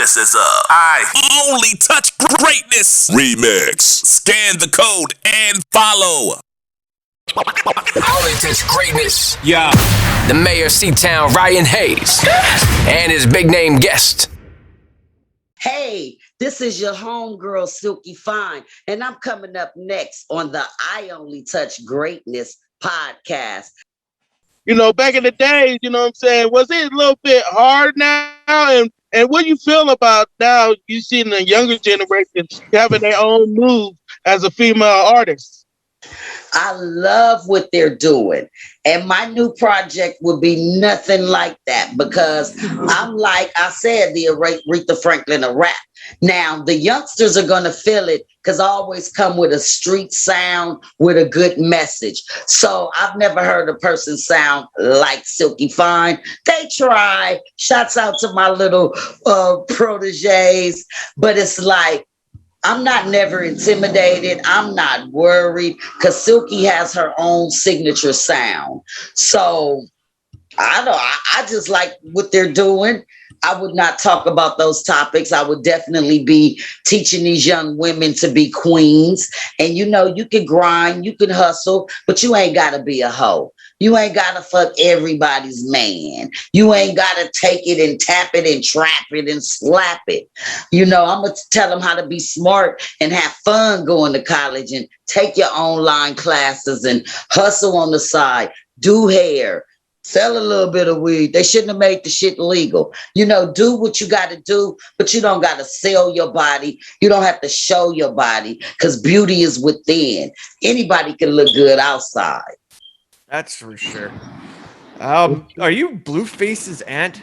This is I Only Touch Greatness Remix. Scan the code and follow. Only Touch Greatness. Yeah. The mayor of C-Town, Ryan Hayes, and his big name guest. Hey, this is your homegirl, Fyne, and I'm coming up next on the I Only Touch Greatness podcast. You know, back in the days, you know what I'm saying, was it a little bit hard now? And what do you feel about now you seeing the younger generation having their own move as a female artist? I love what they're doing. And my new project will be nothing like that because I'm like I said, the Aretha Franklin of rap. Now, the youngsters are going to feel it because I always come with a street sound with a good message. So I've never heard a person sound like Sylky Fyne. They try. Shouts out to my little proteges. But it's like, I'm not never intimidated. I'm not worried because Sylky has her own signature sound. So I just like what they're doing. I would not talk about those topics. I would definitely be teaching these young women to be queens. And you know, you can grind, you can hustle, but you ain't got to be a hoe. You ain't got to fuck everybody's man. You ain't got to take it and tap it and trap it and slap it. You know, I'm going to tell them how to be smart and have fun going to college and take your online classes and hustle on the side, do hair, sell a little bit of weed. They shouldn't have made the shit legal. You know, do what you got to do, but you don't got to sell your body. You don't have to show your body because beauty is within. Anybody can look good outside. That's for sure. Are you Blueface's aunt?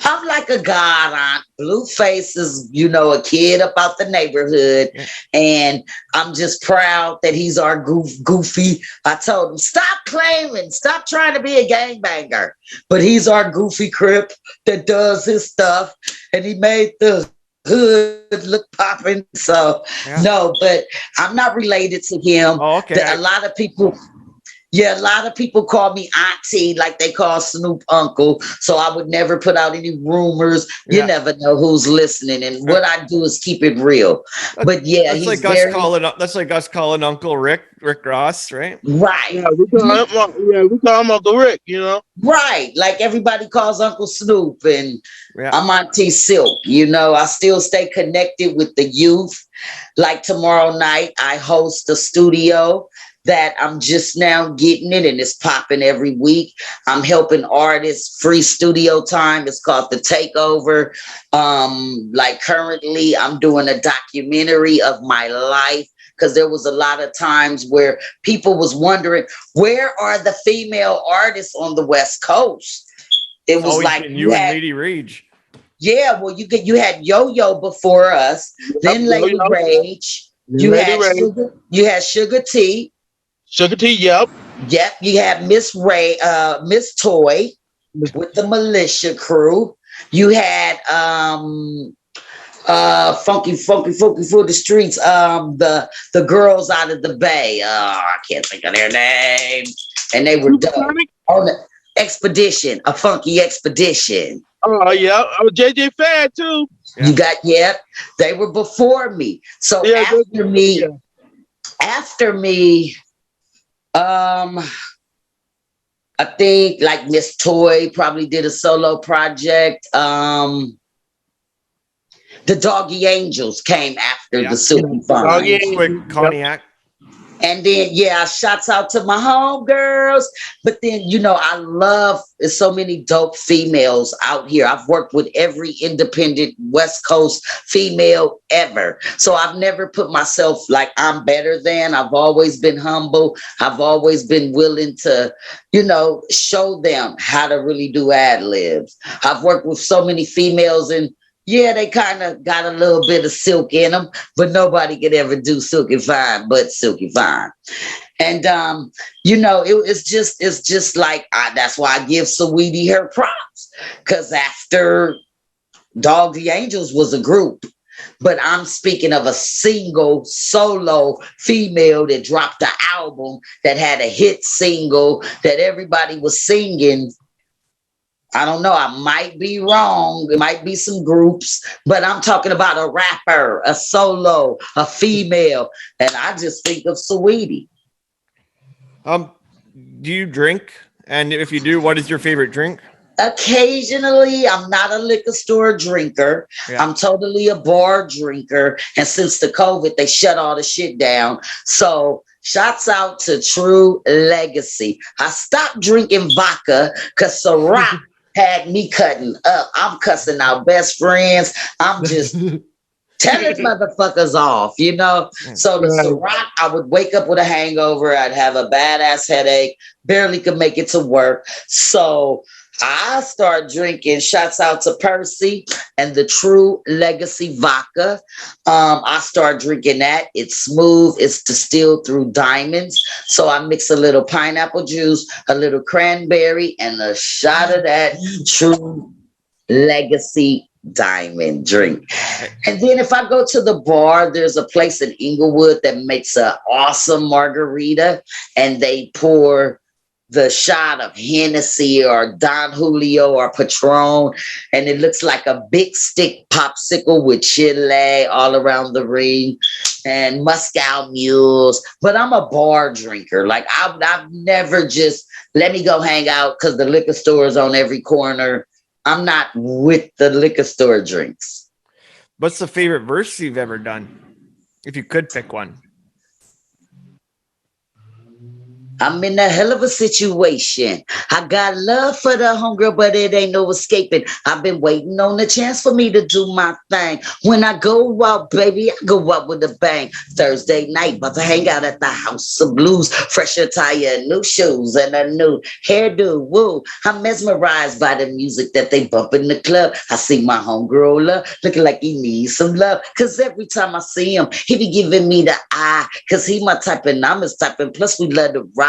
I'm like a god aunt. Blueface is, you know, a kid up out the neighborhood. And I'm just proud that he's our goofy. I told him, stop claiming, stop trying to be a gangbanger. But he's our goofy crip that does his stuff. And he made the hood look popping. So, no, but I'm not related to him. Oh, okay. A lot of people call me auntie like they call Snoop uncle. So I would never put out any rumors. You never know who's listening. And what I do is keep it real. But yeah, that's like us calling Uncle Rick Ross, right? Right. Yeah, we call him Uncle Rick, you know? Right. Like everybody calls Uncle Snoop and I'm Auntie Sylk. You know, I still stay connected with the youth. Like tomorrow night, I host a studio that I'm just now getting it and it's popping every week. I'm helping artists, free studio time. It's called The Takeover. Like currently I'm doing a documentary of my life because there was a lot of times where people was wondering, where are the female artists on the West Coast? It was like you and Lady Rage. Yeah, well, you had Yo-Yo before us, then Lady Rage. You had Sugar T. Sugar T, yep. Yep, you had Miss Toy with the Militia Crew. You had Funky for the Streets, the girls out of the Bay. I can't think of their name. And they were dope. On the Expedition, a Funky Expedition. Oh, yeah. Oh, JJ Fad, too. Yeah. You got, they were before me. So after me, I think like Miss Toy probably did a solo project. The Doggy Angels came after the Sylky Fyne. Quick Cognac. And then, shouts out to my homegirls. But then, you know, I love there's so many dope females out here. I've worked with every independent West Coast female ever. So I've never put myself like I'm better than. I've always been humble. I've always been willing to, you know, show them how to really do ad-libs. I've worked with so many females and they kind of got a little bit of Sylk in them, but nobody could ever do Sylky Fyne but Sylky Fyne. And, you know, it's just like, that's why I give Saweetie her props. Because after Dog the Angels was a group, but I'm speaking of a single solo female that dropped the album that had a hit single that everybody was singing. I don't know. I might be wrong. It might be some groups, but I'm talking about a rapper, a solo, a female, and I just think of Sweetie. Do you drink? And if you do, what is your favorite drink? Occasionally, I'm not a liquor store drinker. Yeah. I'm totally a bar drinker. And since the COVID, they shut all the shit down. So shouts out to True Legacy. I stopped drinking vodka because Ciroc had me cutting up. I'm cussing out best friends. I'm just telling motherfuckers off, you know? So the Ciroc, I would wake up with a hangover. I'd have a badass headache, barely could make it to work. So I start drinking, shots out to Percy and the True Legacy vodka. I start drinking that. It's smooth. It's distilled through diamonds. So I mix a little pineapple juice, a little cranberry, and a shot of that True Legacy diamond drink. And then if I go to the bar, there's a place in Inglewood that makes an awesome margarita, and they pour the shot of Hennessy or Don Julio or Patron, and it looks like a big stick popsicle with chili all around the ring and Moscow mules. But I'm a bar drinker. Like I've never just let me go hang out because the liquor store is on every corner. I'm not with the liquor store drinks. What's the favorite verse you've ever done? If you could pick one. I'm in a hell of a situation. I got love for the homegirl, but it ain't no escaping. I've been waiting on the chance for me to do my thing. When I go out, baby, I go out with a bang. Thursday night, about to hang out at the House of Blues. Fresh attire, new shoes, and a new hairdo. Woo! I'm mesmerized by the music that they bump in the club. I see my homegirl looking like he needs some love. Cause every time I see him, he be giving me the eye. Cause he my type and I'm his type. And plus we love to ride.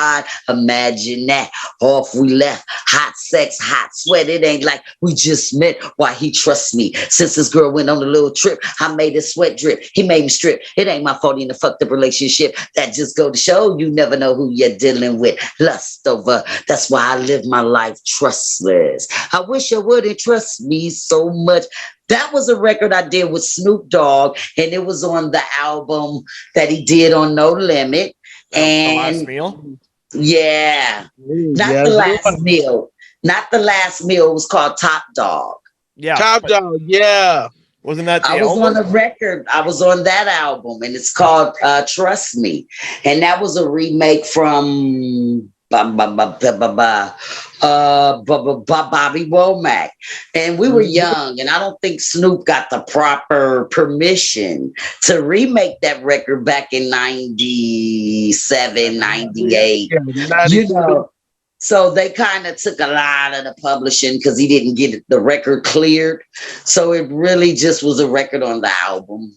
Imagine that. Off we left. Hot sex, hot sweat. It ain't like we just met. Why he trusts me. Since this girl went on a little trip, I made his sweat drip. He made me strip. It ain't my fault in the fucked up relationship. That just go to show you never know who you're dealing with. Lust over. That's why I live my life trustless. I wish I wouldn't trust me so much. That was a record I did with Snoop Dogg, and it was on the album that he did on No Limit. And The Last Meal? Yeah. Not the last meal. Not the last meal. It was called Top Dog. Yeah. Top Dog, yeah. Wasn't that the I was album? on a record. I was on that album, and it's called Trust Me. And that was a remake from Bobby Womack. And we were young, and I don't think Snoop got the proper permission to remake that record back in 97, 98. You know, so they kind of took a lot of the publishing because he didn't get the record cleared. So it really just was a record on the album.